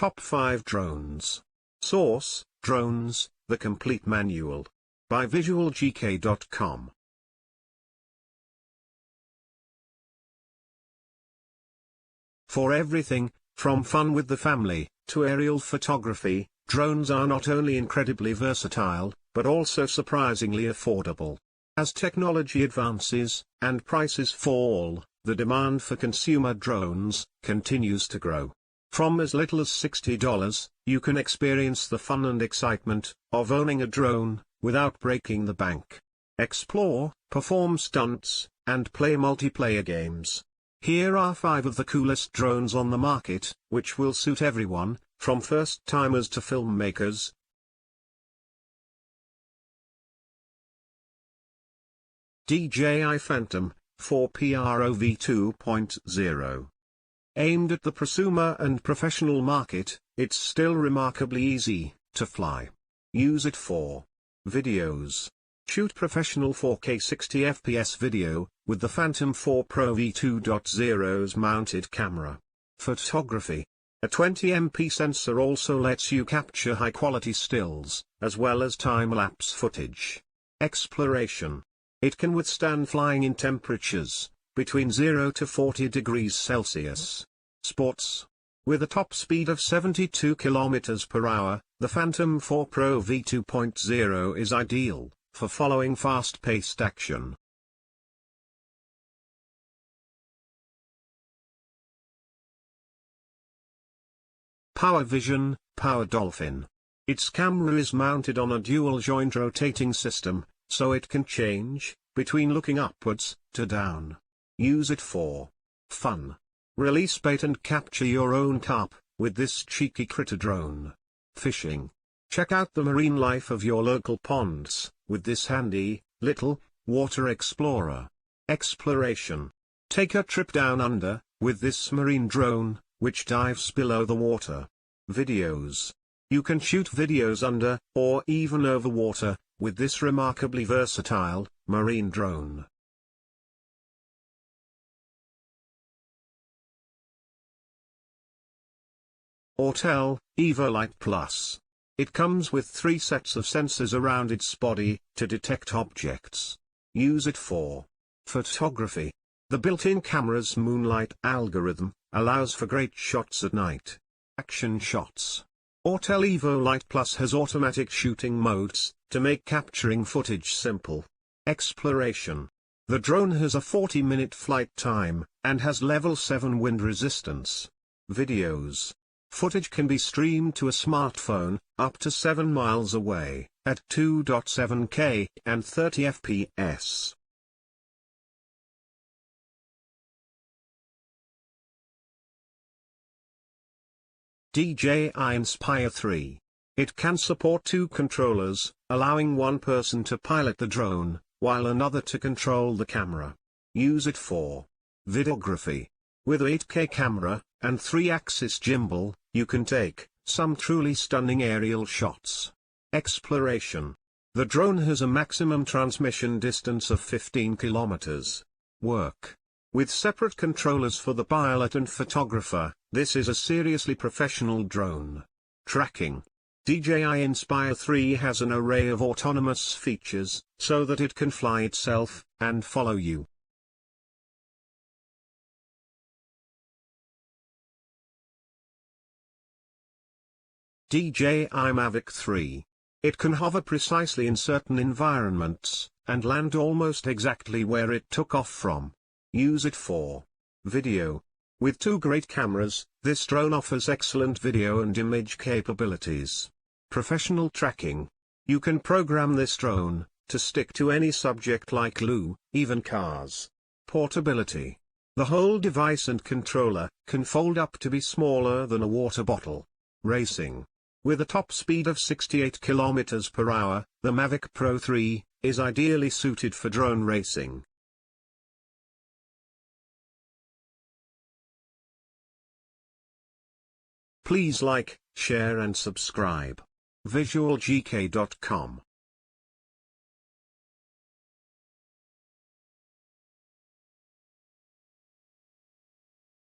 Top 5 Drones. Source: Drones, the Complete Manual. By visualgk.com. For everything, from fun with the family, to aerial photography, drones are not only incredibly versatile, but also surprisingly affordable. As technology advances, and prices fall, the demand for consumer drones continues to grow. From as little as $60, you can experience the fun and excitement of owning a drone, without breaking the bank. Explore, perform stunts, and play multiplayer games. Here are 5 of the coolest drones on the market, which will suit everyone, from first-timers to filmmakers. DJI Phantom 4 Pro V2.0. Aimed at the prosumer and professional market, it's still remarkably easy to fly. Use it for videos. Shoot professional 4K 60fps video with the Phantom 4 Pro V2.0's mounted camera. Photography. A 20MP sensor also lets you capture high-quality stills, as well as time-lapse footage. Exploration. It can withstand flying in temperatures between 0 to 40 degrees Celsius. Sports. With a top speed of 72 km per hour, the Phantom 4 Pro V2.0 is ideal for following fast-paced action. Power Vision, Power Dolphin. Its camera is mounted on a dual-joint rotating system, so it can change between looking upwards to down. Use it for fun. Release bait and capture your own carp with this cheeky critter drone. Fishing. Check out the marine life of your local ponds with this handy little water explorer. Exploration. Take a trip down under with this marine drone, which dives below the water. Videos. You can shoot videos under or even over water with this remarkably versatile marine drone. Autel EvoLite Plus. It comes with 3 sets of sensors around its body to detect objects. Use it for photography. The built-in camera's moonlight algorithm allows for great shots at night. Action shots. Autel EvoLite Plus has automatic shooting modes to make capturing footage simple. Exploration. The drone has a 40-minute flight time and has level 7 wind resistance. Videos. Footage can be streamed to a smartphone, up to 7 miles away, at 2.7K and 30 fps. DJI Inspire 3. It can support 2 controllers, allowing one person to pilot the drone, while another to control the camera. Use it for videography. With a 8K camera and 3-axis gimbal, you can take some truly stunning aerial shots. Exploration. The drone has a maximum transmission distance of 15 kilometers. Work. With separate controllers for the pilot and photographer, this is a seriously professional drone. Tracking. DJI Inspire 3 has an array of autonomous features, so that it can fly itself and follow you. DJI Mavic 3. It can hover precisely in certain environments, and land almost exactly where it took off from. Use it for video. With 2 great cameras, this drone offers excellent video and image capabilities. Professional tracking. You can program this drone to stick to any subject like glue, even cars. Portability. The whole device and controller can fold up to be smaller than a water bottle. Racing. With a top speed of 68 km per hour, the Mavic Pro 3 is ideally suited for drone racing. Please like, share and subscribe. visualgk.com